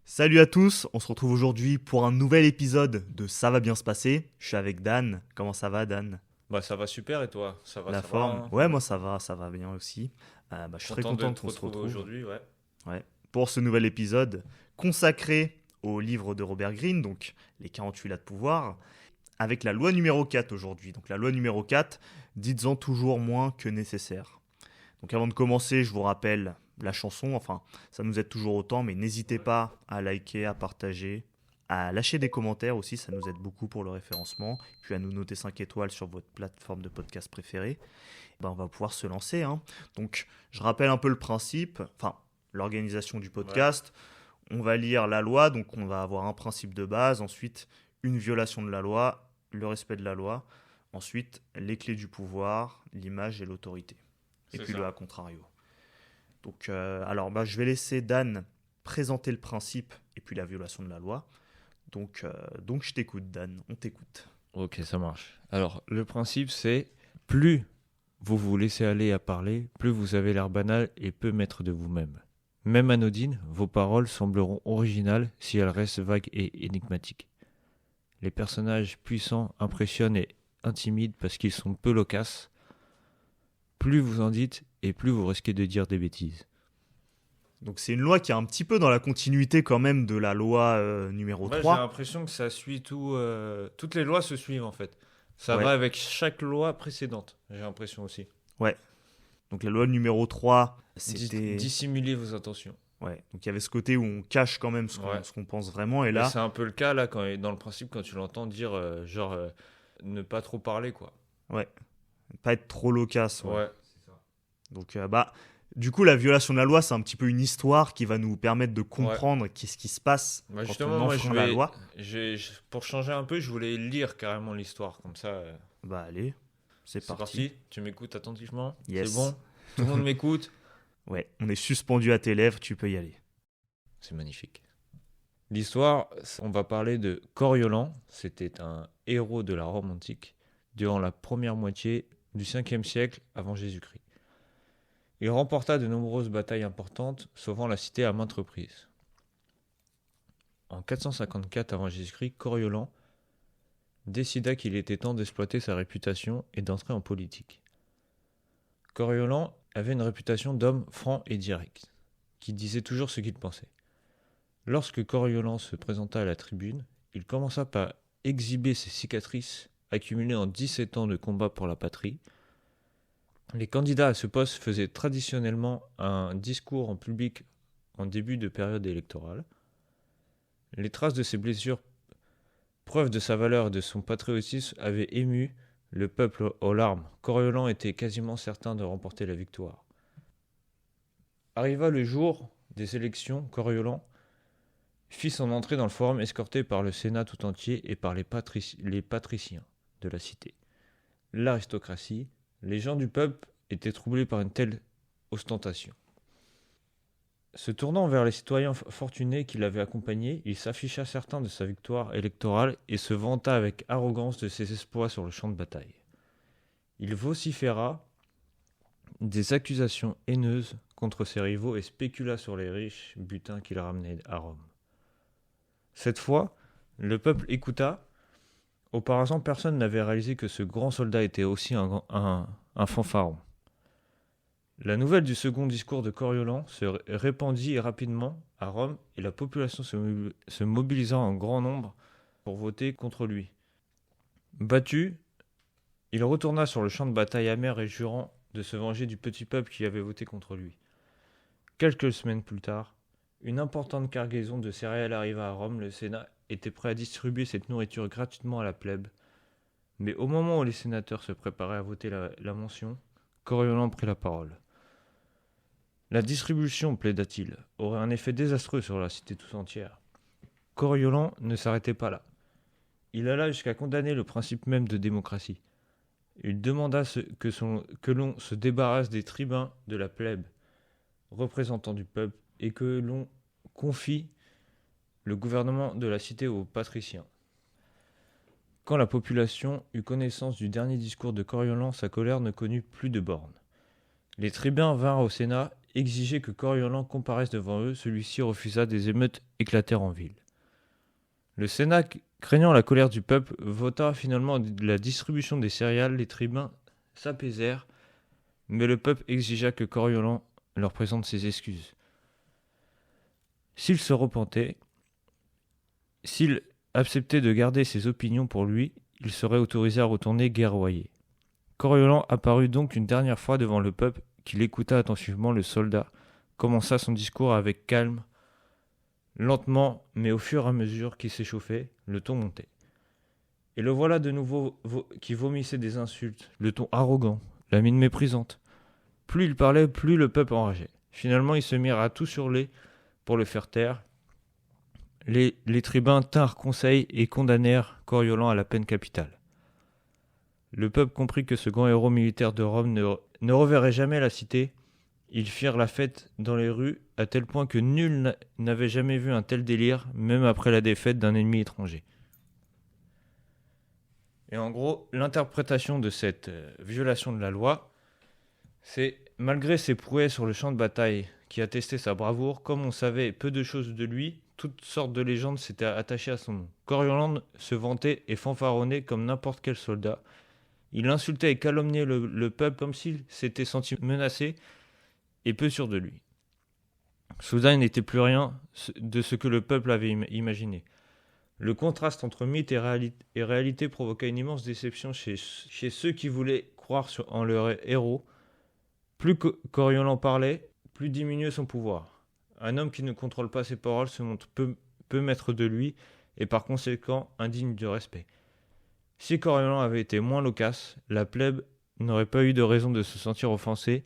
Salut à tous, on se retrouve aujourd'hui pour un nouvel épisode de Ça va bien se passer. Je suis avec Dan. Comment ça va, Dan? Bah ça va super et toi? La Ça va, forme? hein. Ouais, moi ça va bien aussi. Je suis très Content de content te qu'on se retrouver retrouve. aujourd'hui, ouais. Ouais. Pour ce nouvel épisode consacré au livre de Robert Greene, donc Les 48 lois de pouvoir, avec la loi numéro 4 aujourd'hui. Donc la loi numéro 4, dites-en toujours moins que nécessaire. Donc avant de commencer, je vous rappelle la chanson, enfin ça nous aide toujours autant, mais n'hésitez Ouais. pas à liker, à partager, à lâcher des commentaires aussi, ça nous aide beaucoup pour le référencement, puis à nous noter 5 étoiles sur votre plateforme de podcast préférée. On va pouvoir se lancer, hein. Donc je rappelle un peu le principe, enfin l'organisation du Ouais. podcast. On va lire la loi, donc on va avoir un principe de base, ensuite une violation de la loi, le respect de la loi, ensuite les clés du pouvoir, l'image et l'autorité. Et C'est puis le ça. à contrario. Donc, je vais laisser Dan présenter le principe et puis la violation de la loi. Donc je t'écoute, Dan, on t'écoute. Ok, ça marche. Alors, le principe, c'est plus vous vous laissez aller à parler, plus vous avez l'air banal et peu maître de vous-même. Même anodines, vos paroles sembleront originales si elles restent vagues et énigmatiques. Les personnages puissants impressionnent et intimident parce qu'ils sont peu loquaces. Plus vous en dites et plus vous risquez de dire des bêtises. Donc c'est une loi qui est un petit peu dans la continuité quand même de la loi numéro Ouais, j'ai 3. l'impression que ça suit tout. Toutes les lois se suivent en fait. Ça va Ouais, avec chaque loi précédente, j'ai l'impression aussi. ouais. Donc la loi numéro 3, c'était... Dissimulez vos intentions. Ouais, donc il y avait ce côté où on cache quand même Ouais. ce qu'on pense vraiment. Et Mais là, c'est un peu le cas là, dans le principe, quand tu l'entends dire ne pas trop parler quoi. ouais, pas être trop loquace, ouais. Ouais, c'est ça. Donc, du coup, la violation de la loi, c'est un petit peu une histoire qui va nous permettre de Ouais. comprendre qu'est-ce qui se passe Bah quand justement, on moi enfreint la loi. pour changer un peu, je voulais lire carrément l'histoire. Comme ça, Bah allez, c'est c'est parti. parti. Tu m'écoutes attentivement. C'est Yes. bon. Tout le monde m'écoute. Ouais, on est suspendu à tes lèvres, tu peux y aller. C'est magnifique. L'histoire, on va parler de Coriolan. C'était un héros de la Rome antique durant la première moitié du 5e siècle avant Jésus-Christ. Il remporta de nombreuses batailles importantes, sauvant la cité à maintes reprises. En 454 avant Jésus-Christ, Coriolan décida qu'il était temps d'exploiter sa réputation et d'entrer en politique. Coriolan avait une réputation d'homme franc et direct, qui disait toujours ce qu'il pensait. Lorsque Coriolan se présenta à la tribune, il commença par exhiber ses cicatrices accumulées en 17 ans de combat pour la patrie. Les candidats à ce poste faisaient traditionnellement un discours en public en début de période électorale. Les traces de ces blessures, preuve de sa valeur et de son patriotisme, avaient ému le peuple aux larmes. Coriolan était quasiment certain de remporter la victoire. Arriva le jour des élections, Coriolan fit son entrée dans le forum escorté par le Sénat tout entier et par les patriciens de la cité. L'aristocratie, les gens du peuple étaient troublés par une telle ostentation. Se tournant vers les citoyens fortunés qui l'avaient accompagné, il s'afficha certain de sa victoire électorale et se vanta avec arrogance de ses exploits sur le champ de bataille. Il vociféra des accusations haineuses contre ses rivaux et spécula sur les riches butins qu'il ramenait à Rome. Cette fois, le peuple écouta. Auparavant, personne n'avait réalisé que ce grand soldat était aussi un fanfaron. La nouvelle du second discours de Coriolan se répandit rapidement à Rome et la population se mobilisa en grand nombre pour voter contre lui. Battu, il retourna sur le champ de bataille amer et jurant de se venger du petit peuple qui avait voté contre lui. Quelques semaines plus tard, une importante cargaison de céréales arriva à Rome. Le Sénat était prêt à distribuer cette nourriture gratuitement à la plèbe. Mais au moment où les sénateurs se préparaient à voter la mention, Coriolan prit la parole. La distribution, plaida-t-il, aurait un effet désastreux sur la cité tout entière. Coriolan ne s'arrêtait pas là. Il alla jusqu'à condamner le principe même de démocratie. Il demanda que l'on se débarrasse des tribuns de la plèbe, représentants du peuple, et que l'on confie le gouvernement de la cité aux patriciens. Quand la population eut connaissance du dernier discours de Coriolan, sa colère ne connut plus de bornes. Les tribuns vinrent au Sénat exiger que Coriolan comparaisse devant eux. Celui-ci refusa. Des émeutes éclatèrent en ville. Le Sénat, craignant la colère du peuple, vota finalement la distribution des céréales. Les tribuns s'apaisèrent, mais le peuple exigea que Coriolan leur présente ses excuses. S'il se repentait, s'il acceptait de garder ses opinions pour lui, il serait autorisé à retourner guerroyer. Coriolan apparut donc une dernière fois devant le peuple, qui l'écouta attentivement. Le soldat commença son discours avec calme. Lentement, mais au fur et à mesure qu'il s'échauffait, le ton montait. Et le voilà de nouveau qui vomissait des insultes, le ton arrogant, la mine méprisante. Plus il parlait, plus le peuple enrageait. Finalement, ils se mirent à tout surler pour le faire taire. Les tribuns tinrent conseil et condamnèrent Coriolan à la peine capitale. Le peuple comprit que ce grand héros militaire de Rome ne reverrait jamais la cité. Ils firent la fête dans les rues, à tel point que nul n'avait jamais vu un tel délire, même après la défaite d'un ennemi étranger. Et en gros, l'interprétation de cette violation de la loi, c'est malgré ses prouesses sur le champ de bataille qui attestaient sa bravoure, comme on savait peu de choses de lui, toutes sortes de légendes s'étaient attachées à son nom. Coriolan se vantait et fanfaronnait comme n'importe quel soldat. Il insultait et calomniait le peuple comme s'il s'était senti menacé et peu sûr de lui. Soudain, il n'était plus rien de ce que le peuple avait imaginé. Le contraste entre mythe et réalité provoqua une immense déception chez ceux qui voulaient croire en leur héros. Plus Coriolan parlait, plus diminuait son pouvoir. Un homme qui ne contrôle pas ses paroles se montre peu maître de lui et par conséquent indigne de respect. Si Coriolan avait été moins loquace, la plèbe n'aurait pas eu de raison de se sentir offensée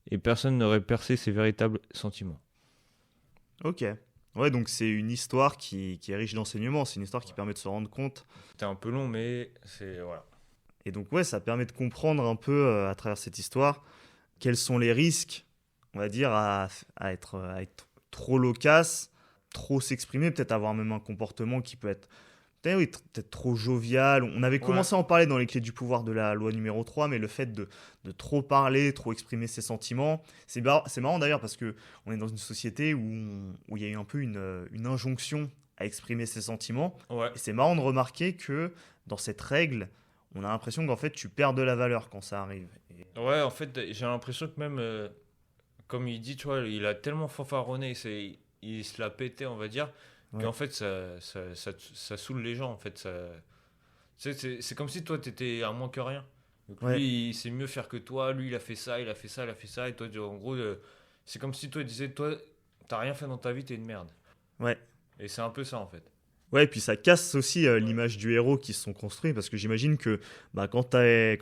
et personne n'aurait percé ses véritables sentiments. Ok. Ouais, donc c'est une histoire qui est riche d'enseignements, c'est une histoire qui permet de se rendre compte. C'était un peu long, mais c'est... Voilà. Et donc ouais, ça permet de comprendre un peu à travers cette histoire quels sont les risques, on va dire, à être trop loquace, trop s'exprimer, peut-être avoir même un comportement qui peut être peut-être trop jovial. On avait commencé à en parler dans les clés du pouvoir de la loi numéro 3, mais le fait de trop parler, trop exprimer ses sentiments, c'est marrant d'ailleurs parce qu'on est dans une société où il y a eu un peu une injonction à exprimer ses sentiments. Ouais. Et c'est marrant de remarquer que dans cette règle, on a l'impression qu'en fait tu perds de la valeur quand ça arrive. Ouais, en fait, j'ai l'impression que même, comme il dit, tu vois, il a tellement fanfaronné, il se l'a pété, on va dire, qu'en fait, ça saoule les gens, en fait. C'est comme si toi, t'étais à moins que rien. Donc lui, il sait mieux faire que toi, lui, il a fait ça, il a fait ça, il a fait ça, et toi, en gros, c'est comme si toi, il disait, toi, t'as rien fait dans ta vie, t'es une merde. Ouais. Et c'est un peu ça, en fait. Ouais, et puis ça casse aussi l'image du héros qui se sont construits, parce que j'imagine que quand t'es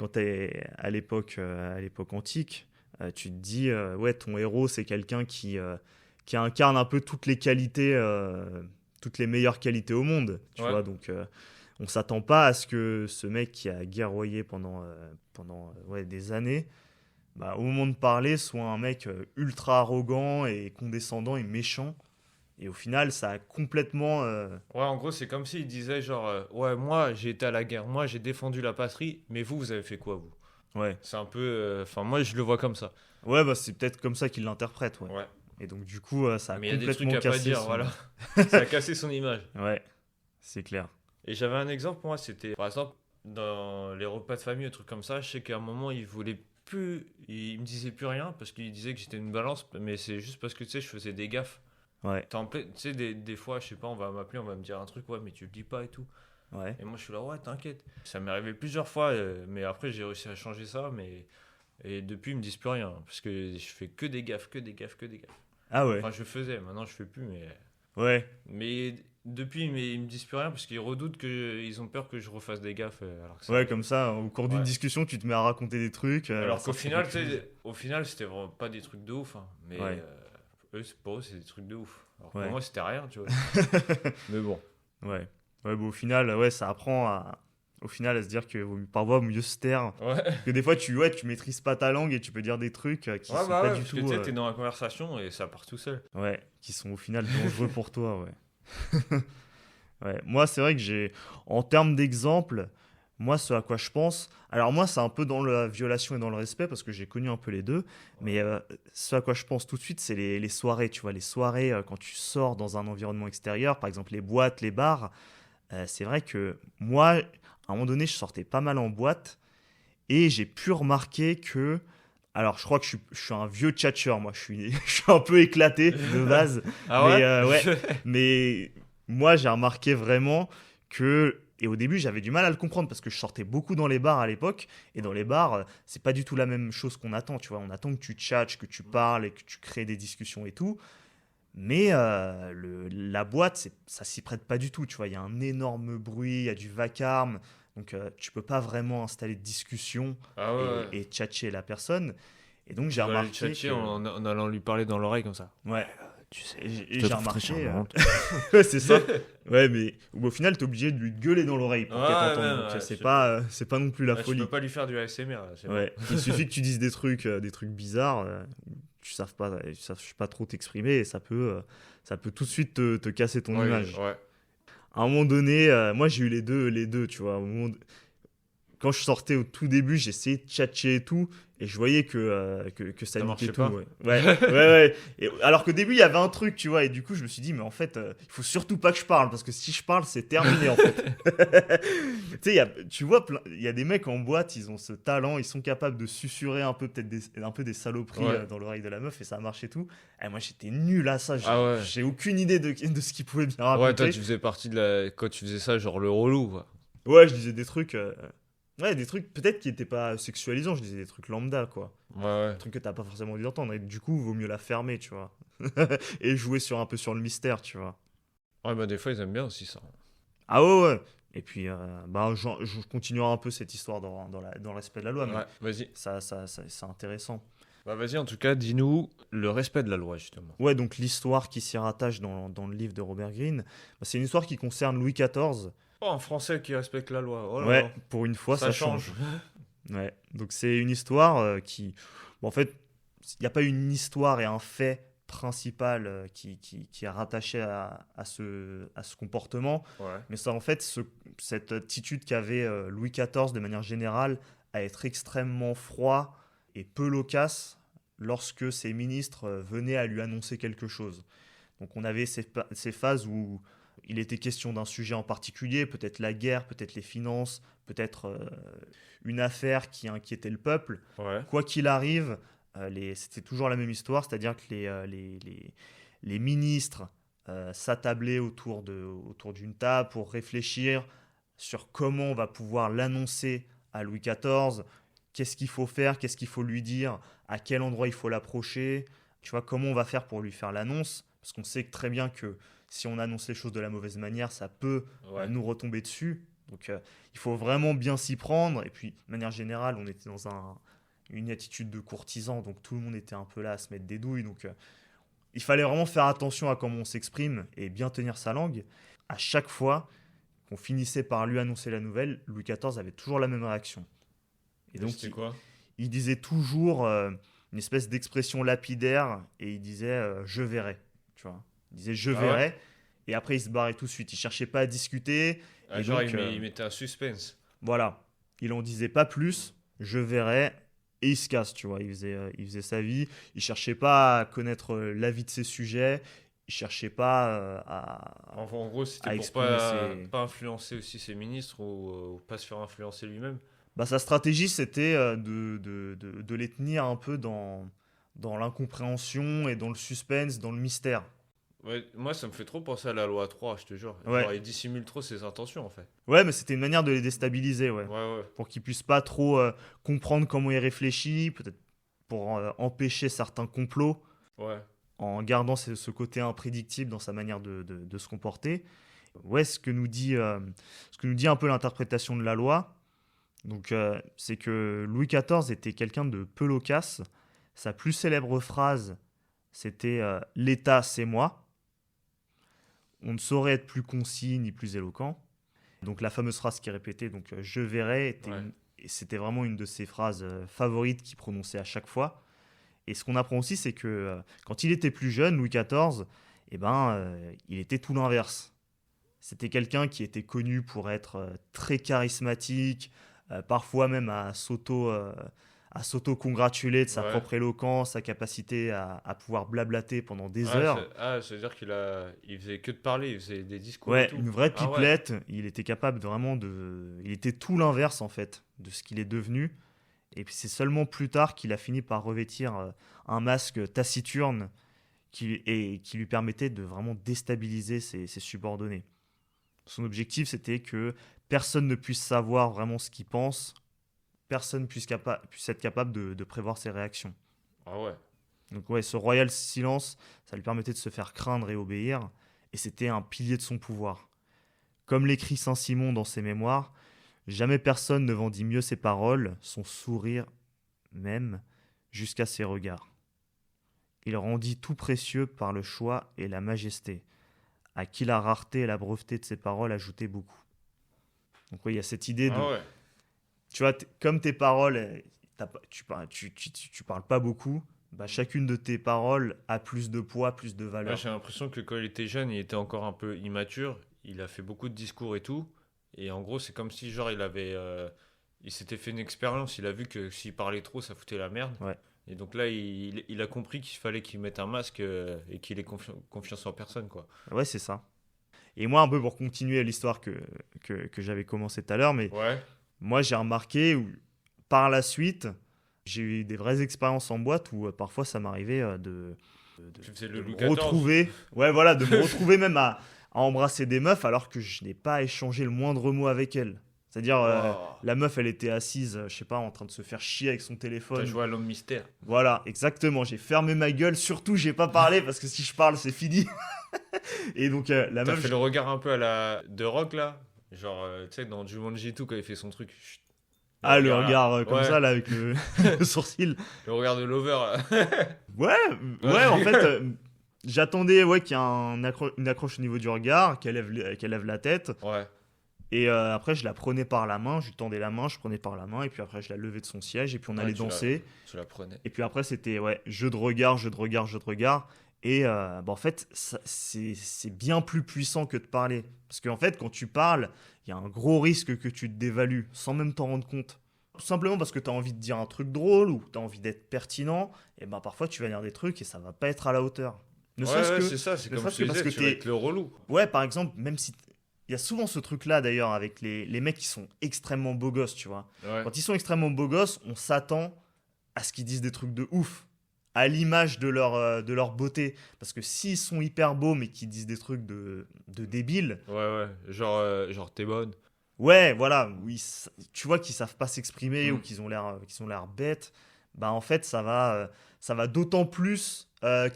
à l'époque antique, tu te dis, ouais, ton héros, c'est quelqu'un qui incarne un peu toutes les qualités, toutes les meilleures qualités au monde, tu vois, donc on s'attend pas à ce que ce mec qui a guerroyé pendant des années, au moment de parler, soit un mec ultra arrogant et condescendant et méchant. Et au final, ça a complètement... Ouais, en gros, c'est comme s'il disait genre, ouais, moi, j'ai été à la guerre, moi, j'ai défendu la patrie, mais vous avez fait quoi, vous ? Ouais. C'est un peu... Enfin, moi, je le vois comme ça. Ouais, c'est peut-être comme ça qu'il l'interprète, ouais. Et donc, du coup, ça a mais complètement cassé... Mais il y a des trucs à pas dire, voilà. Ça a cassé son image. Ouais, c'est clair. Et j'avais un exemple pour moi, c'était, par exemple, dans les repas de famille, un truc comme ça, je sais qu'à un moment, il me disait plus rien, parce qu'il disait que j'étais une balance, mais c'est juste parce que, tu sais, je faisais des gaffes. Ouais. Tu sais, des fois, je sais pas, on va m'appeler, on va me dire un truc, ouais, mais tu le dis pas et tout. Ouais. Et moi, je suis là, ouais, t'inquiète. Ça m'est arrivé plusieurs fois, mais après, j'ai réussi à changer ça, et depuis, ils me disent plus rien, parce que je fais que des gaffes. Ah ouais. Enfin, je faisais, maintenant, je fais plus, mais... Ouais. Mais depuis, ils me disent plus rien, parce qu'ils redoutent ils ont peur que je refasse des gaffes. Alors que ouais, comme ça, au cours d'une discussion, tu te mets à raconter des trucs. Alors qu'au final, c'était vraiment pas des trucs de ouf, hein, mais... pour eux, c'est des trucs de ouf. Alors pour moi, c'était rien, tu vois. Mais bon. Ouais. Ouais, au final, ça apprend au final à se dire que parfois, mieux se taire. Ouais. Que des fois, tu maîtrises pas ta langue et tu peux dire des trucs qui sont pas du tout... Parce que t'es dans la conversation et ça part tout seul. Ouais, qui sont au final dangereux pour toi, ouais. Ouais. Moi, c'est vrai que en termes d'exemple, Moi, ce à quoi je pense, alors moi, c'est un peu dans la violation et dans le respect parce que j'ai connu un peu les deux, mais ce à quoi je pense tout de suite, c'est les soirées, tu vois, les soirées quand tu sors dans un environnement extérieur, par exemple les boîtes, les bars. C'est vrai que moi, à un moment donné, je sortais pas mal en boîte et j'ai pu remarquer que, alors je crois que je suis un vieux tchatcheur, moi, je suis un peu éclaté de base, Ah mais ouais? ouais, mais moi, j'ai remarqué vraiment que, et au début, j'avais du mal à le comprendre parce que je sortais beaucoup dans les bars à l'époque, et dans les bars, c'est pas du tout la même chose qu'on attend, tu vois. On attend que tu tchatches, que tu parles et que tu crées des discussions et tout. Mais la boîte, ça s'y prête pas du tout, tu vois. Il y a un énorme bruit, il y a du vacarme, donc tu peux pas vraiment installer de discussion Ah ouais, ouais. et tchatcher la personne. Et donc Tu j'ai vas aller le remarqué tchatcher que, en allant lui parler dans l'oreille comme ça. ouais, Tu sais, et je te j'ai trouve très remarqué, charmante. ouais, c'est ça. Ouais, mais au final, t'es obligé de lui gueuler dans l'oreille pour qu'elle Ouais, t'entende. ouais, Donc ouais, c'est pas non plus la Ah, tu folie. peux pas lui faire du ASMR, là, c'est bon. Ouais, il suffit que tu dises des trucs bizarres, tu saches pas trop t'exprimer et ça peut tout de suite te casser ton Ouais, image. ouais. À un moment donné, moi j'ai eu les deux, tu vois. Quand je sortais au tout début, j'essayais de tchatcher et tout, et je voyais que ça Ça niquait marchait tout. pas. Ouais, ouais. Et, alors qu'au début, il y avait un truc, tu vois, et du coup, je me suis dit, mais en fait, il faut surtout pas que je parle, parce que si je parle, c'est terminé, en fait. Tu sais, tu vois, il y a des mecs en boîte, ils ont ce talent, ils sont capables de susurrer un peu, peut-être un peu des saloperies Ouais. dans l'oreille de la meuf, et ça marche et tout. Et moi, j'étais nul à ça, Ah ouais. j'ai aucune idée de ce qu'ils pouvaient bien Ouais, toi, raconter. tu faisais partie de la. Quand tu faisais ça, genre le relou, quoi. Ouais, je disais des trucs. Ouais, des trucs peut-être qui étaient pas sexualisants, je disais des trucs lambda, quoi. Ouais, ouais. Des trucs que t'as pas forcément envie d'entendre. Et du coup, vaut mieux la fermer, tu vois. Et jouer un peu sur le mystère, tu vois. Ouais, bah, des fois, ils aiment bien aussi ça. Ah ouais, ouais. Et puis, bah, je continuerai un peu cette histoire dans le respect de la loi, mais Ouais, vas-y. c'est intéressant. Bah, vas-y, en tout cas, dis-nous le respect de la loi, justement. Ouais, donc l'histoire qui s'y rattache dans le livre de Robert Greene, bah, c'est une histoire qui concerne Louis XIV. Oh, un Français qui respecte la loi. Oh là Ouais, là. pour une fois, Ça ça change. change. Ouais, donc c'est une histoire qui... Bon, en fait, il n'y a pas une histoire et un fait principal qui est rattaché à ce comportement, Ouais. mais ça, en fait, cette attitude qu'avait Louis XIV de manière générale à être extrêmement froid et peu loquace lorsque ses ministres venaient à lui annoncer quelque chose. Donc on avait ces phases où il était question d'un sujet en particulier, peut-être la guerre, peut-être les finances, peut-être une affaire qui inquiétait le peuple. Ouais. Quoi qu'il arrive, c'était toujours la même histoire, c'est-à-dire que les ministres s'attablaient autour d'une table pour réfléchir sur comment on va pouvoir l'annoncer à Louis XIV, qu'est-ce qu'il faut faire, qu'est-ce qu'il faut lui dire, à quel endroit il faut l'approcher, tu vois, comment on va faire pour lui faire l'annonce, parce qu'on sait très bien que si on annonce les choses de la mauvaise manière, ça peut Ouais. nous retomber dessus. Donc il faut vraiment bien s'y prendre. Et puis, de manière générale, on était dans une attitude de courtisan, donc tout le monde était un peu là à se mettre des douilles. Donc il fallait vraiment faire attention à comment on s'exprime et bien tenir sa langue. À chaque fois qu'on finissait par lui annoncer la nouvelle, Louis XIV avait toujours la même réaction. Et donc c'était quoi? il disait toujours une espèce d'expression lapidaire et il disait je verrai, tu vois. Il disait je Ah ouais? verrai et après il se barrait tout de suite. Il cherchait pas à discuter Ah, et genre, donc il mettait un suspense. voilà, il en disait pas plus, je verrai et il se casse, tu vois. Il faisait sa vie, il cherchait pas à connaître l'avis de ses sujets, il cherchait pas En gros, c'était à pour exprimer ses... pas influencer aussi ses ministres ou pas se faire influencer lui-même. Bah, sa stratégie, c'était de les tenir un peu dans l'incompréhension et dans le suspense, dans le mystère. Ouais, moi, ça me fait trop penser à la loi 3, je te jure. Ouais, Genre, il dissimule trop ses intentions, en fait. ouais, mais c'était une manière de les déstabiliser, ouais. Ouais, ouais. Pour qu'ils puissent pas trop comprendre comment il réfléchit, peut-être pour empêcher certains complots, Ouais. en gardant ce côté imprédictible dans sa manière de se comporter. Ouais, ce que nous dit un peu l'interprétation de la loi, donc, c'est que Louis XIV était quelqu'un de peu loquace. Sa plus célèbre phrase, c'était l'État, c'est moi. On ne saurait être plus concis ni plus éloquent. Donc, la fameuse phrase qui est répétée, donc je verrai, Ouais. et c'était vraiment une de ses phrases favorites qu'il prononçait à chaque fois. Et ce qu'on apprend aussi, c'est que quand il était plus jeune, Louis XIV, eh ben, il était tout l'inverse. C'était quelqu'un qui était connu pour être très charismatique, parfois même à s'auto-congratuler de sa Ouais. propre éloquence, sa capacité à pouvoir blablater pendant des Ah, heures. ça veut dire il faisait que de parler, il faisait des discours et Ouais, tout. une vraie Ah ouais. pipelette. Il était capable de vraiment de. Il était tout l'inverse en fait de ce qu'il est devenu. Et puis c'est seulement plus tard qu'il a fini par revêtir un masque taciturne qui lui permettait de vraiment déstabiliser ses subordonnés. Son objectif, c'était que personne ne puisse savoir vraiment ce qu'il pense, personne puisse être capable de prévoir ses réactions. Ah ouais. Donc ouais, ce royal silence, ça lui permettait de se faire craindre et obéir, et c'était un pilier de son pouvoir. Comme l'écrit Saint-Simon dans ses mémoires, jamais personne ne vendit mieux ses paroles, son sourire même, jusqu'à ses regards. Il rendit tout précieux par le choix et la majesté, à qui la rareté et la breveté de ses paroles ajoutaient beaucoup. Donc oui, il y a cette idée de, Ah ouais. tu vois, comme tes paroles, tu parles pas beaucoup, bah, chacune de tes paroles a plus de poids, plus de Ouais, valeur. j'ai l'impression que quand il était jeune, il était encore un peu immature. Il a fait beaucoup de discours et tout. Et en gros, c'est comme si genre il s'était fait une expérience. Il a vu que s'il parlait trop, ça foutait la merde. Ouais. Et donc là, il a compris qu'il fallait qu'il mette un masque et qu'il ait confiance en personne, quoi. Ouais, c'est ça. Et moi, un peu pour continuer l'histoire que j'avais commencé tout à l'heure, mais Ouais. moi, j'ai remarqué par la suite, j'ai eu des vraies expériences en boîte où parfois ça m'arrivait Tu faisais le de Louis me XIV. retrouver, ouais, voilà, de me retrouver même à embrasser des meufs alors que je n'ai pas échangé le moindre mot avec elles. C'est-à-dire, Wow. la meuf, elle était assise, je sais pas, en train de se faire chier avec son T'as téléphone. joué à l'homme mystère. Voilà, exactement. J'ai fermé ma gueule. Surtout, j'ai pas parlé parce que si je parle, c'est fini. Et donc, la T'as meuf, fait le regard un peu à la de Rock là. Genre, tu sais, dans Jumanji et tout, quand il fait son truc. Chut. le Là. regard comme Ouais. ça, là, avec le, le sourcil. Le regard de Lover là. Ouais, ouais, en fait, j'attendais ouais, qu'il y ait une accroche au niveau du regard, qu'elle lève la tête. Ouais. Et après, je la prenais par la main, je lui tendais la main, je prenais par la main, et puis après, je la levais de son siège, et puis on Ouais, allait danser. Tu la prenais. Et puis après, c'était ouais, jeu de regard, jeu de regard, jeu de regard. Et en fait, c'est bien plus puissant que de parler. Parce qu'en fait, quand tu parles, il y a un gros risque que tu te dévalues sans même t'en rendre compte. Tout simplement parce que tu as envie de dire un truc drôle ou tu as envie d'être pertinent. Et ben parfois, tu vas dire des trucs et ça va pas être à la hauteur. Ne Ouais, serait-ce ouais, que. c'est ça, c'est ne comme serait-ce je te que parce disais, que tu vas t'es. être le relou. Ouais, par exemple, même si. Il y a souvent ce truc-là d'ailleurs avec les mecs qui sont extrêmement beaux gosses, tu vois. Ouais. Quand ils sont extrêmement beaux gosses, on s'attend à ce qu'ils disent des trucs de ouf, à l'image de leur beauté. Parce que s'ils sont hyper beaux mais qu'ils disent des trucs de débiles, Ouais, ouais. Genre t'es bonne. ouais, voilà, oui, tu vois qu'ils savent pas s'exprimer Mm. ou qu'ils ont l'air bêtes, bah en fait ça va d'autant plus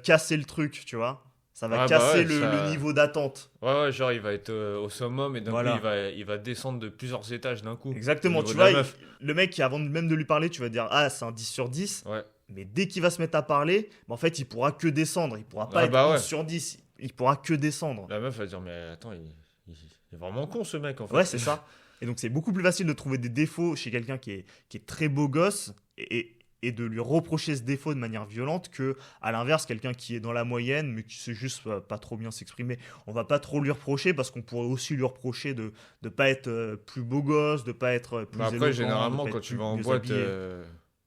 casser le truc, tu vois. Ça va Ah bah casser ouais, le niveau d'attente. Ouais, ouais, genre il va être au summum et d'un Voilà. coup il va descendre de plusieurs étages d'un coup. Au Exactement, niveau tu de la vois, meuf. le mec, avant même de lui parler, tu vas dire, ah, c'est un 10 sur 10. Ouais. Mais dès qu'il va se mettre à parler, bah, en fait, il pourra que descendre. Il pourra pas Ah être bah 11 ouais. sur 10. Il pourra que descendre. La meuf va dire, mais attends, il est vraiment con ce mec en fait. Ouais, c'est ça. Et donc, c'est beaucoup plus facile de trouver des défauts chez quelqu'un qui est très beau gosse et de lui reprocher ce défaut de manière violente que, à l'inverse, quelqu'un qui est dans la moyenne mais qui sait juste pas trop bien s'exprimer. On va pas trop lui reprocher parce qu'on pourrait aussi lui reprocher de pas être plus beau gosse, de pas être plus Bah après, éloquent, généralement, de pas quand être tu plus vas en mieux boîte, habillé.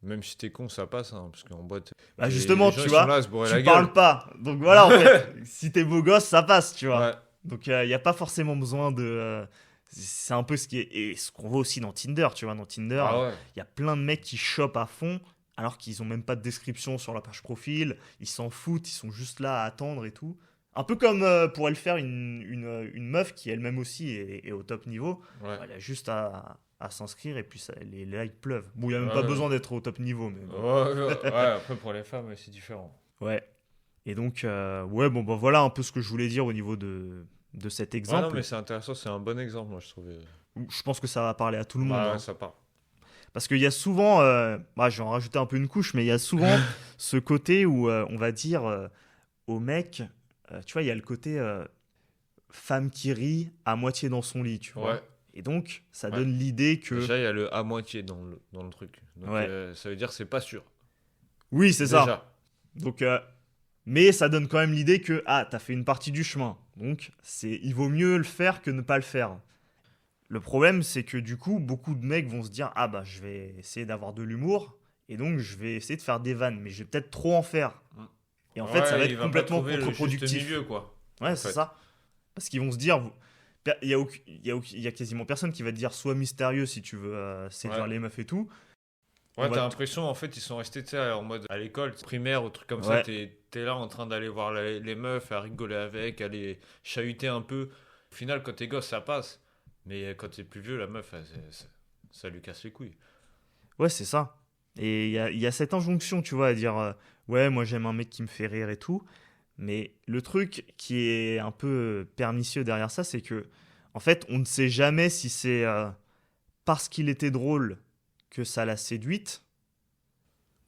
même si t'es con, ça passe. Hein, parce qu'en boîte, Bah les justement, gens, tu ils sont vois, là à se bourrer la tu gueule. parles pas. Donc voilà, en fait, si t'es beau gosse, ça passe, tu vois. Ouais. Donc il n'y a pas forcément besoin de... c'est un peu ce qui est... Et ce qu'on voit aussi dans Tinder, tu vois. Dans Tinder, Ah ouais. il y a plein de mecs qui chopent à fond alors qu'ils ont même pas de description sur la page profil. Ils s'en foutent, ils sont juste là à attendre et tout. Un peu comme pourrait le faire une meuf qui elle-même aussi est au top niveau. Ouais. Elle a juste à s'inscrire et puis les likes pleuvent. Bon, il n'y a même Ouais, pas ouais. besoin d'être au top niveau. Mais bon. Ouais, après pour les femmes, c'est différent. Ouais. Et donc, ouais, bon, bah voilà un peu ce que je voulais dire au niveau de cet Ouais, exemple. non, mais c'est intéressant, c'est un bon exemple, moi je trouvais. Je pense que ça va parler à tout le monde. Bah, Hein. ouais, ça part. Parce qu'il y a souvent, bah, je vais en rajouter un peu une couche, mais il y a souvent ce côté où on va dire au mec, tu vois, il y a le côté femme qui rit à moitié dans son lit, tu vois. Ouais. Et donc, ça Ouais. donne l'idée que. Déjà, il y a le à moitié dans le truc. Donc, Ouais. ça veut dire que c'est pas sûr. Oui, c'est ça. Déjà. Donc, mais ça donne quand même l'idée que, ah, t'as fait une partie du chemin. Donc, il vaut mieux le faire que ne pas le faire. Le problème, c'est que du coup, beaucoup de mecs vont se dire ah bah je vais essayer d'avoir de l'humour et donc je vais essayer de faire des vannes, mais je vais peut-être trop en faire. Et en fait, ça va Ouais, il être va pas complètement trouver le juste contre-productif. milieu, quoi. Ouais, en c'est fait. ça. Parce qu'ils vont se dire, il y a quasiment personne qui va te dire sois mystérieux si tu veux séduire Ouais. les meufs et tout. Ouais, On va t'as t- l'impression, en fait, ils sont restés, tu sais, en mode à l'école, primaire ou truc comme ça, Ouais, t'es là en train d'aller voir les meufs, à rigoler avec, à les chahuter un peu. Au final, quand t'es gosse, ça passe. Mais quand t'es plus vieux, la meuf, ça lui casse les couilles. ouais, c'est ça. Et il y a cette injonction, tu vois, à dire ouais, moi j'aime un mec qui me fait rire et tout. Mais le truc qui est un peu pernicieux derrière ça, c'est que, en fait, on ne sait jamais si c'est parce qu'il était drôle que ça l'a séduite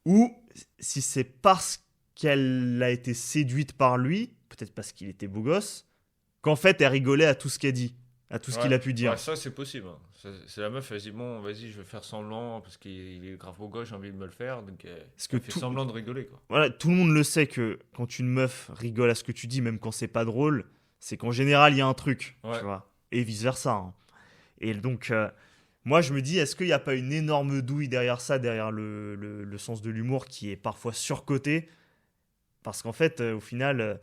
ou si c'est parce qu'elle a été séduite par lui, peut-être parce qu'il était beau gosse, qu'en fait elle rigolait à tout ce qu'elle dit, à tout ce qu'il Ouais, a pu dire. ouais, ça c'est possible, hein. C'est la meuf, elle se dit bon, vas-y, je vais faire semblant parce qu'il est grave au gauche, j'ai envie de me le faire, donc Parce que elle fait semblant de rigoler, quoi. voilà, tout le monde le sait que quand une meuf rigole à ce que tu dis, même quand c'est pas drôle, c'est qu'en général il y a un truc, Ouais. tu vois, et vice versa. Hein. Et donc, moi je me dis, est-ce qu'il n'y a pas une énorme douille derrière ça, derrière le sens de l'humour qui est parfois surcoté. Parce qu'en fait, au final,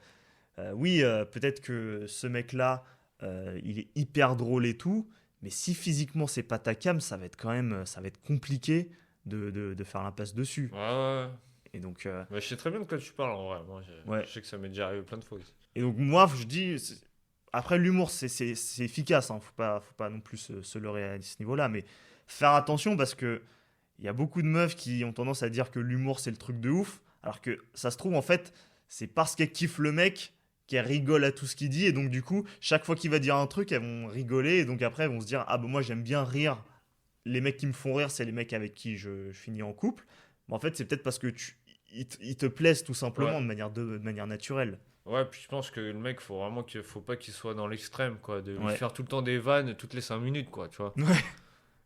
oui, peut-être que ce mec-là, il est hyper drôle et tout, mais si physiquement c'est pas ta cam, ça va être quand même, ça va être compliqué de faire l'impasse dessus. Ouais, ouais. Et donc, Mais je sais très bien de quoi tu parles en vrai. Moi, ouais. je sais que ça m'est déjà arrivé plein de fois aussi. Et donc moi, je dis, après l'humour, c'est efficace, hein, faut pas non plus se leurrer à ce niveau-là, mais faire attention parce que il y a beaucoup de meufs qui ont tendance à dire que l'humour c'est le truc de ouf, alors que ça se trouve en fait, c'est parce qu'elles kiffent le mec qu'elles rigolent à tout ce qu'il dit, et donc du coup, chaque fois qu'il va dire un truc, elles vont rigoler, et donc après elles vont se dire ah bah moi j'aime bien rire, les mecs qui me font rire, c'est les mecs avec qui je finis en couple. Mais en fait, c'est peut-être parce que ils te plaisent tout simplement Ouais. de manière naturelle. Ouais, puis je pense que le mec, faut pas qu'il soit dans l'extrême, quoi. De lui Ouais. faire tout le temps des vannes toutes les 5 minutes, quoi, tu vois.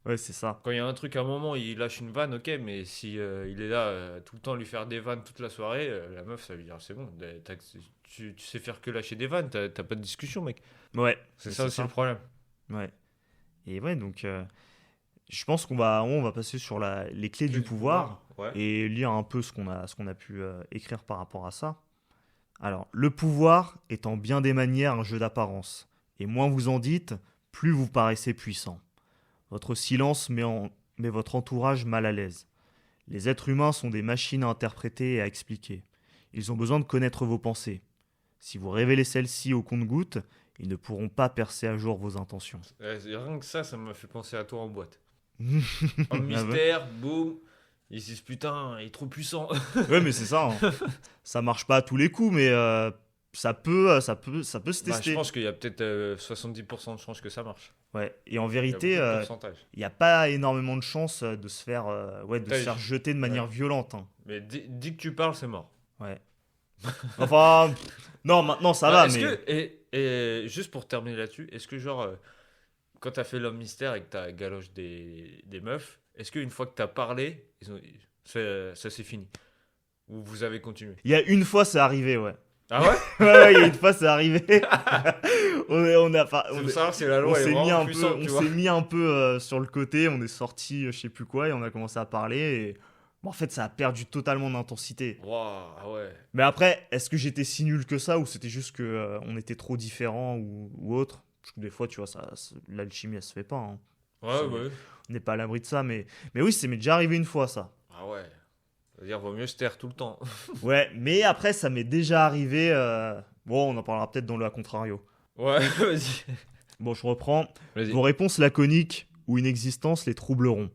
Ouais, c'est ça. Quand il y a un truc à un moment, il lâche une vanne, ok, mais si il est là tout le temps à lui faire des vannes toute la soirée, la meuf, ça lui dire c'est bon, tu sais faire que lâcher des vannes, t'as pas de discussion, mec. Ouais, C'est ça aussi le problème. Ouais. Et ouais, donc je pense on va passer sur les clés du Du pouvoir ouais. et lire un peu ce qu'on a pu écrire par rapport à ça. Alors, le pouvoir est en bien des manières un jeu d'apparence. Et moins vous en dites, plus vous paraissez puissant. Votre silence met votre entourage mal à l'aise. Les êtres humains sont des machines à interpréter et à expliquer. Ils ont besoin de connaître vos pensées. Si vous révélez celles-ci au compte-gouttes, ils ne pourront pas percer à jour vos intentions. Rien que ça m'a fait penser à toi en boîte. Ah Un ouais. mystère, boum. Ils se disent putain, il est trop puissant. Ouais, mais c'est ça. Hein. Ça marche pas à tous les coups, mais ça peut se Bah, je tester. pense qu'il y a peut-être 70% de chances que ça marche. Ouais. Et en Il y a vérité, beaucoup de pourcentage. il n'y a pas énormément de chances de se faire, de se T'as- faire jeter de manière violente. Hein. Mais dis que tu parles, c'est mort. Ouais. Enfin, non, maintenant ça va, Est-ce mais que, et juste pour terminer là-dessus, est-ce que genre, quand t'as fait l'homme mystère et que t'as galoche des meufs, est-ce qu'une fois que t'as parlé, ça c'est fini? Ou vous avez continué? il y a une fois c'est arrivé, ouais. Ah ouais? Ouais, il y a une fois c'est arrivé. On a pas, C'est on, pour savoir si la on loi est s'est mis vraiment un peu, puissante, on tu vois. s'est mis un peu sur le côté, on est sorti, je sais plus quoi, et on a commencé à parler. Et bon, en fait, ça a perdu totalement d'intensité. Waouh, ah ouais. Mais après, est-ce que j'étais si nul que ça, ou c'était juste que on était trop différents ou autre? Parce que des fois, tu vois, l'alchimie, elle se fait pas. Hein. Ouais, C'est- ouais. On n'est pas à l'abri de ça, mais oui, c'est m'est déjà arrivé une fois ça. Ah ouais. C'est-à-dire, vaut mieux se taire tout le temps. Ouais, mais après, ça m'est déjà arrivé. Bon, on en parlera peut-être dans le à contrario. Ouais, vas-y. Bon, je reprends. Vas-y. Vos réponses laconiques ou inexistence les troubleront.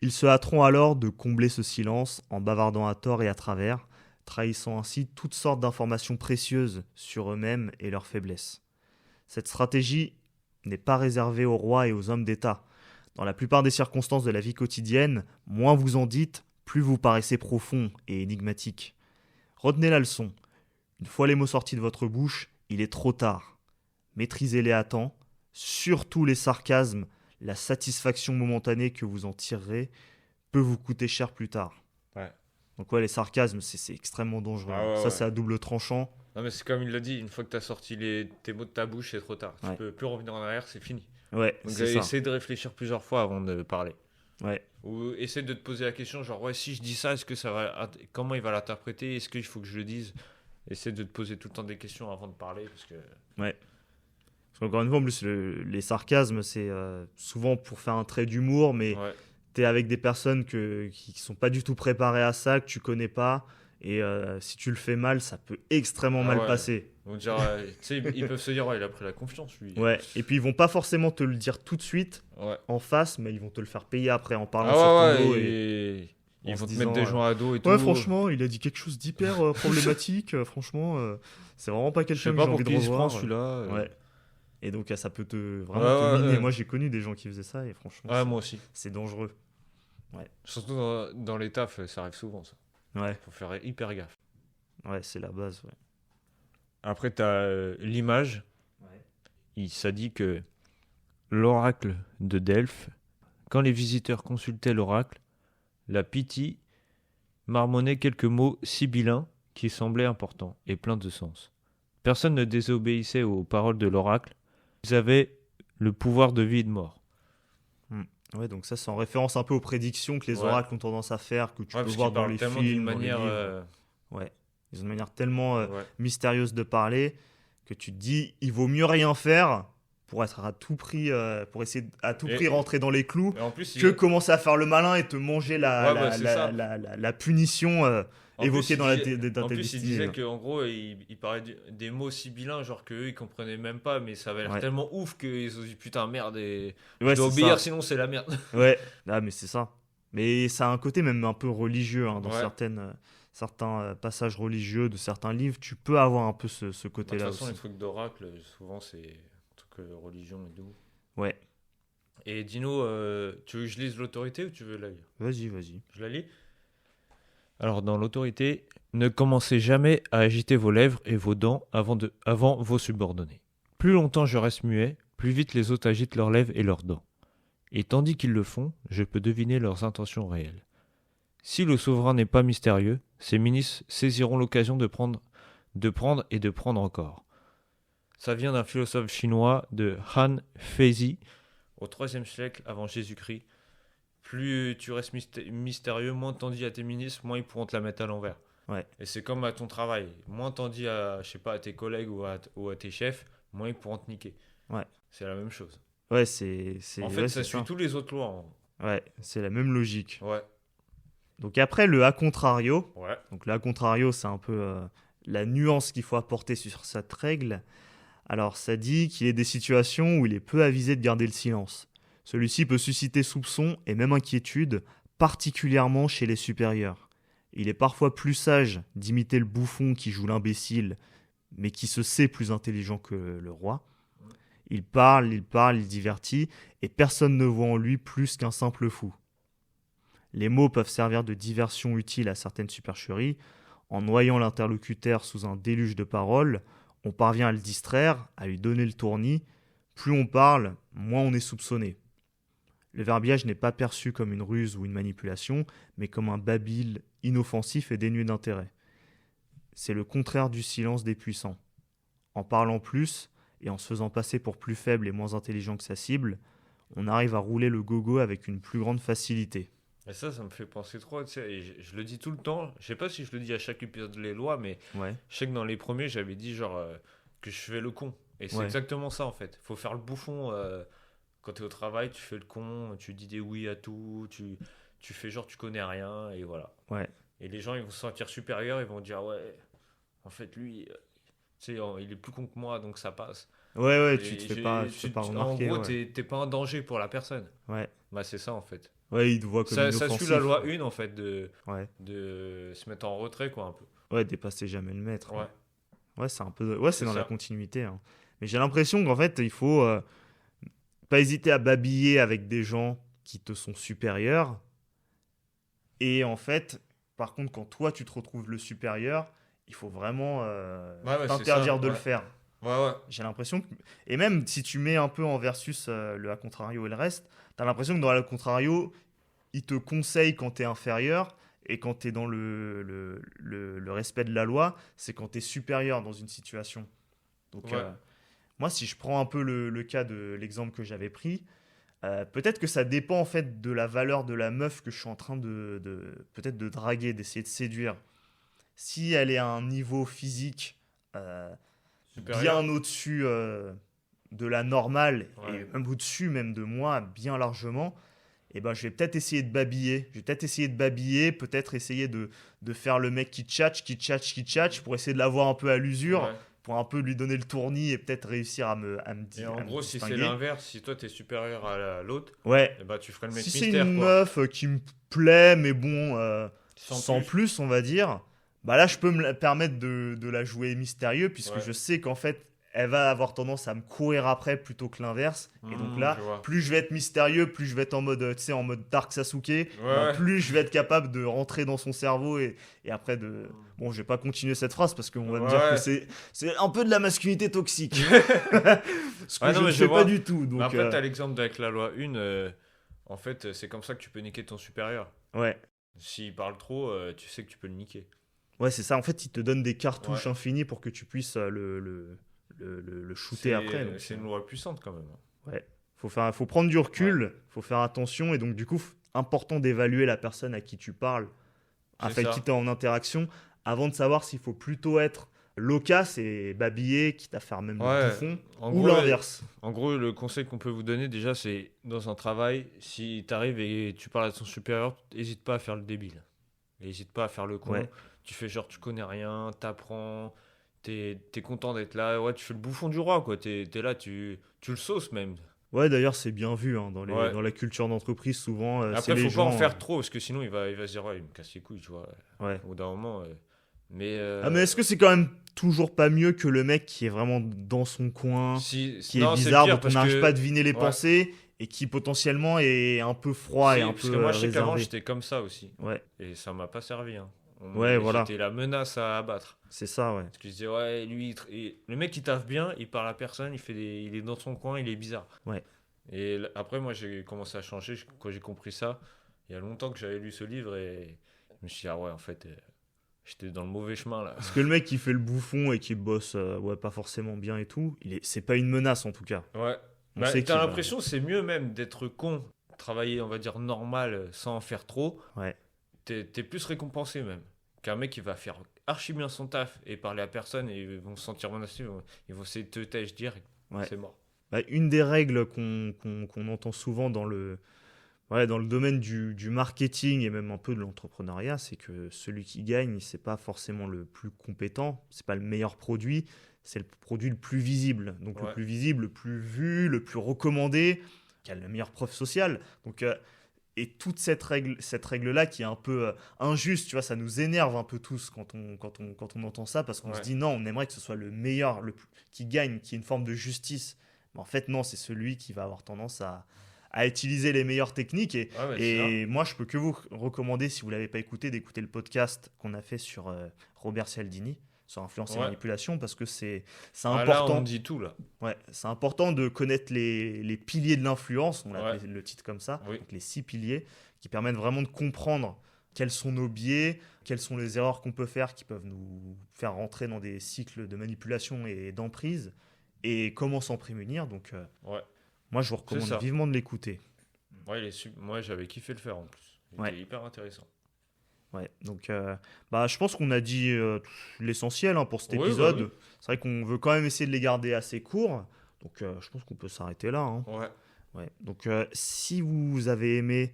Ils se hâteront alors de combler ce silence en bavardant à tort et à travers, trahissant ainsi toutes sortes d'informations précieuses sur eux-mêmes et leurs faiblesses. Cette stratégie n'est pas réservée aux rois et aux hommes d'État. Dans la plupart des circonstances de la vie quotidienne, moins vous en dites, plus vous paraissez profond et énigmatique. Retenez la leçon. Une fois les mots sortis de votre bouche, il est trop tard. Maîtrisez-les à temps, surtout les sarcasmes, la satisfaction momentanée que vous en tirerez peut vous coûter cher plus tard. Ouais. Donc ouais, les sarcasmes, c'est extrêmement dangereux. Ah ouais, Ça, ouais. c'est à double tranchant. Non, mais c'est comme il l'a dit, une fois que tu as sorti tes mots de ta bouche, c'est trop tard. Tu Ouais. peux plus revenir en arrière, c'est fini. Ouais, Donc, c'est ça. essaie de réfléchir plusieurs fois avant de parler. Ouais, Ou essaie de te poser la question, genre, ouais, si je dis ça, est-ce que ça va. Comment il va l'interpréter? Est-ce qu'il faut que je le dise? Essaie de te poser tout le temps des questions avant de parler. Parce que... ouais. Parce qu'encore une fois, en plus, les sarcasmes, c'est souvent pour faire un trait d'humour, mais Ouais. t'es avec des personnes qui sont pas du tout préparées à ça, que tu connais pas, et si tu le fais mal, ça peut extrêmement Ah mal ouais. passer. Donc, tu sais, ils peuvent se dire, ouais, il a pris la confiance, lui. Ouais, et puis ils vont pas forcément te le dire tout de suite Ouais. en face, mais ils vont te le faire payer après en parlant Ah sur ton ouais, dos. ouais, Et ils en vont se te mettre des disant, joints à dos et tout. ouais, franchement, il a dit quelque chose d'hyper problématique. Franchement, c'est vraiment pas Je quelqu'un sais que pas j'ai pour envie de qui il se prend revoir. celui-là. Ouais. Et donc ça peut te Ouais, vraiment te ouais, miner. ouais. Moi, j'ai connu des gens qui faisaient ça et franchement, Ouais, moi aussi. c'est dangereux. Surtout dans les tafs, ça arrive souvent, ça. Ouais, Faut faire hyper gaffe. ouais, c'est la base. Ouais. Après, tu as l'image. Ça dit que l'oracle de Delphes, quand les visiteurs consultaient l'oracle, la Pythie marmonnait quelques mots sibyllins qui semblaient importants et pleins de sens. Personne ne désobéissait aux paroles de l'oracle. Ils avaient le pouvoir de vie et de mort. Ouais, donc ça, c'est en référence un peu aux prédictions que les Ouais. oracles ont tendance à faire, que tu Ouais, peux parce voir qu'ils dans parlent les tellement films, d'une dans les manière. livres. Ouais. Ils ont une manière tellement Ouais. mystérieuse de parler que tu te dis, il vaut mieux rien faire pour être à tout prix, pour essayer à tout Et- prix rentrer dans les clous, Et en plus, que commencer à faire le malin et te manger Ouais, bah, c'est ça. la punition En évoquée plus, dans en plus, il destinée. disait qu'en gros, il parlait des mots sibyllins, genre qu'eux, ils comprenaient même pas, mais ça avait l'air Ouais. tellement ouf qu'ils se sont dit putain, merde, et Ouais, je dois c'est obéir, ça. sinon c'est la merde. Ouais, ah, mais c'est ça. Mais ça a un côté même un peu religieux dans Ouais. certains passages religieux de certains livres. Tu peux avoir un peu ce De toute côté-là façon, les aussi. trucs d'oracle, souvent, c'est un truc religion et tout. Ouais, Et Dino, tu veux que je lise l'autorité ou tu veux la lire? vas-y. Je la lis. Alors, dans l'autorité, ne commencez jamais à agiter vos lèvres et vos dents avant vos subordonnés. Plus longtemps je reste muet, plus vite les autres agitent leurs lèvres et leurs dents. Et tandis qu'ils le font, je peux deviner leurs intentions réelles. Si le souverain n'est pas mystérieux, ses ministres saisiront l'occasion de prendre et de prendre encore. Ça vient d'un philosophe chinois de Han Feizi au IIIe siècle avant Jésus-Christ. Plus tu restes mystérieux, moins t'en dis à tes ministres, moins ils pourront te la mettre à l'envers. Ouais. Et c'est comme à ton travail. Moins t'en dis à, je sais pas, à tes collègues ou à tes chefs, moins ils pourront te niquer. Ouais. C'est la même chose. Ouais, En fait, ouais, ça c'est suit tous les autres lois. Ouais, c'est la même logique. Ouais. Donc après, le a contrario. Ouais. Donc le a contrario, c'est un peu la nuance qu'il faut apporter sur cette règle. Alors ça dit qu'il y a des situations où il est peu avisé de garder le silence. Celui-ci peut susciter soupçon et même inquiétude, particulièrement chez les supérieurs. Il est parfois plus sage d'imiter le bouffon qui joue l'imbécile, mais qui se sait plus intelligent que le roi. Il parle, il divertit, et personne ne voit en lui plus qu'un simple fou. Les mots peuvent servir de diversion utile à certaines supercheries. En noyant l'interlocuteur sous un déluge de paroles, on parvient à le distraire, à lui donner le tournis. Plus on parle, moins on est soupçonné. Le verbiage n'est pas perçu comme une ruse ou une manipulation, mais comme un babil inoffensif et dénué d'intérêt. C'est le contraire du silence des puissants. En parlant plus, et en se faisant passer pour plus faible et moins intelligent que sa cible, on arrive à rouler le gogo avec une plus grande facilité. Et ça me fait penser trop, tu sais, et je le dis tout le temps, je sais pas si je le dis à chaque épisode de Les Lois, mais Ouais, je sais que dans les premiers, j'avais dit genre que je fais le con. Et c'est Ouais. exactement ça en fait. Faut faire le bouffon quand t'es au travail, tu fais le con, tu dis des oui à tout, tu fais genre tu connais rien, et voilà. ouais, Et les gens ils vont se sentir supérieurs, ils vont dire ouais, en fait lui, tu sais, il est plus con que moi, donc ça passe. ouais, Et tu te fais pas remarquer. En gros, Ouais. t'es pas un danger pour la personne. Ouais. Bah c'est ça en fait. Ouais, il te voit comme Ça inoffensif. suit la loi 1 en fait Ouais, de se mettre en retrait quoi un peu. ouais, dépasser jamais le maître. Ouais. Ouais, c'est un peu, ouais, c'est C'est dans la ça. continuité. Hein. Mais j'ai l'impression qu'en fait, il faut pas hésiter à babiller avec des gens qui te sont supérieurs. Et en fait, par contre, quand toi tu te retrouves le supérieur, il faut vraiment Ouais, c'est t'interdire ça, de le ouais. faire. Ouais. J'ai l'impression que... Et même si tu mets un peu en versus le a contrario et le reste, t'as l'impression que dans le a contrario, il te conseille quand t'es inférieur, et quand tu es dans le respect de la loi, c'est quand tu es supérieur dans une situation. Donc, Ouais. moi, si je prends un peu le cas de l'exemple que j'avais pris, peut-être que ça dépend en fait de la valeur de la meuf que je suis en train peut-être de draguer, d'essayer de séduire. Si elle est à un niveau physique Supérieur. bien au-dessus de la normale Ouais. et même au-dessus même de moi, bien largement, et ben je vais peut-être essayer de babiller. Je vais peut-être essayer de babiller, peut-être essayer de faire le mec qui tchatche pour essayer de l'avoir un peu à l'usure, Ouais. pour un peu lui donner le tournis et peut-être réussir Et en à me gros, si c'est distinguer. l'inverse, si toi t'es supérieur à l'autre, Ouais, eh ben, tu ferais le mec si c'est mystère, une quoi. meuf qui me plaît, mais bon, Sans sans plus. plus, on va dire, bah là, je peux me permettre de la jouer mystérieux, puisque Ouais. je sais qu'en fait, elle va avoir tendance à me courir après plutôt que l'inverse. Et donc là, Je vois. plus je vais être mystérieux, plus je vais être en mode, tu sais, en mode Dark Sasuke, Ouais, bah, ouais. plus je vais être capable de rentrer dans son cerveau et après de... Bon, je vais pas continuer cette phrase parce qu'on va me dire que Ouais. c'est un peu de la masculinité toxique. Ce que Ouais, non, je mais ne je fais vois. pas du tout. Mais Donc, après, t'as l'exemple avec la loi 1. En fait, c'est comme ça que tu peux niquer ton supérieur. ouais. S'il parle trop, tu sais que tu peux le niquer. Ouais, c'est ça. En fait, il te donne des cartouches Ouais. infinies pour que tu puisses le shooter après. Donc, C'est une loi puissante quand même. ouais. Faut prendre du recul, faut faire attention. Et donc, du coup, important d'évaluer la personne à qui tu parles, C'est avec ça. qui tu es en interaction, avant de savoir s'il faut plutôt être loquace et babiller, quitte à faire même le Ouais. bouffon, En ou gros, l'inverse. En gros, le conseil qu'on peut vous donner déjà, c'est dans un travail, si tu arrives et tu parles à ton supérieur, n'hésite pas à faire le débile. N'hésite pas à faire le con. Ouais. Tu fais genre, tu connais rien, t'apprends, t'es content d'être là. Ouais, tu fais le bouffon du roi, quoi. T'es là, tu le sauces même. Ouais, d'ailleurs, c'est bien vu hein, Ouais. dans la culture d'entreprise. Souvent, c'est Après, les faut gens. pas en faire trop, parce que sinon, il va se dire, ouais, il me casse les couilles, tu vois. Ouais. Au bout d'un moment. Mais, Ah, mais est-ce que c'est quand même toujours pas mieux que le mec qui est vraiment dans son coin, qui est non, c'est bizarre, pire dont on parce n'arrive que. pas à deviner les Ouais. pensées et qui potentiellement est un peu froid et un Parce peu que moi, je sais qu'avant, réservé. j'étais comme ça aussi. Ouais, Et ça m'a pas servi. Hein. ouais, voilà, J'étais la menace à abattre. c'est ça, ouais. Parce que je disais, ouais, lui, le mec, il taffe bien, il parle à personne, il est dans son coin, il est bizarre. Ouais. Et après, moi, j'ai commencé à changer quand j'ai compris ça. Il y a longtemps que j'avais lu ce livre et je me suis dit, ah ouais, en fait, j'étais dans le mauvais chemin là. Parce que le mec qui fait le bouffon et qui bosse ouais, pas forcément bien et tout, c'est pas une menace en tout cas. Ouais. On Bah, sait t'as qu'il va- l'impression c'est mieux même d'être con, travailler, on va dire, normal, sans en faire trop. Ouais. T'es plus récompensé même. Qu'un mec qui va faire archi bien son taf et parler à personne et ils vont se sentir menacés, ils vont essayer de te têche direct. Ouais. C'est mort. Bah, une des règles qu'on entend souvent dans le domaine du marketing et même un peu de l'entrepreneuriat, c'est que celui qui gagne, c'est pas forcément le plus compétent, c'est pas le meilleur produit, c'est le produit le plus visible. Donc le Ouais. plus visible, le plus vu, le plus recommandé, qui a la meilleure preuve sociale. Donc, et toute cette règle-là qui est un peu injuste, tu vois, ça nous énerve un peu tous quand on entend ça, parce qu'on Ouais. se dit non, on aimerait que ce soit le meilleur, qui gagne, qui est une forme de justice. Mais en fait, non, c'est celui qui va avoir tendance à utiliser les meilleures techniques. Ouais, bah, c'est ça. Et moi, je peux que vous recommander, si vous ne l'avez pas écouté, d'écouter le podcast qu'on a fait sur Robert Cialdini, sur influence et Ouais. manipulation, parce que c'est Ah, là, important. on dit tout là. Ouais, c'est important de connaître les piliers de l'influence, on Ouais. l'appelle le titre comme ça, Oui. donc les 6 piliers, qui permettent vraiment de comprendre quels sont nos biais, quelles sont les erreurs qu'on peut faire qui peuvent nous faire rentrer dans des cycles de manipulation et d'emprise, et comment s'en prémunir. Donc, Ouais. moi, je vous ça. recommande vivement de l'écouter. Ouais, moi, j'avais kiffé le faire en plus. Il Ouais. était hyper intéressant. Ouais, donc je pense qu'on a dit l'essentiel hein, pour cet Oui, bah épisode. oui. C'est vrai qu'on veut quand même essayer de les garder assez courts, donc je pense qu'on peut s'arrêter là. Hein. Ouais. Ouais. Donc, si vous avez aimé,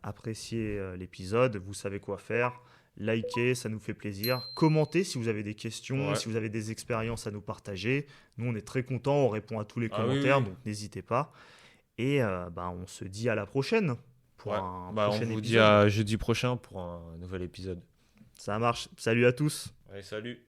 apprécié l'épisode, vous savez quoi faire. Likez, ça nous fait plaisir. Commentez si vous avez des questions, Ouais. si vous avez des expériences à nous partager. Nous, on est très contents, on répond à tous les Ah oui, commentaires, oui. donc n'hésitez pas. Et on se dit à la prochaine pour Ouais. un Bah, on prochain vous épisode. dit à jeudi prochain pour un nouvel épisode. Ça marche. Salut à tous. Allez, salut.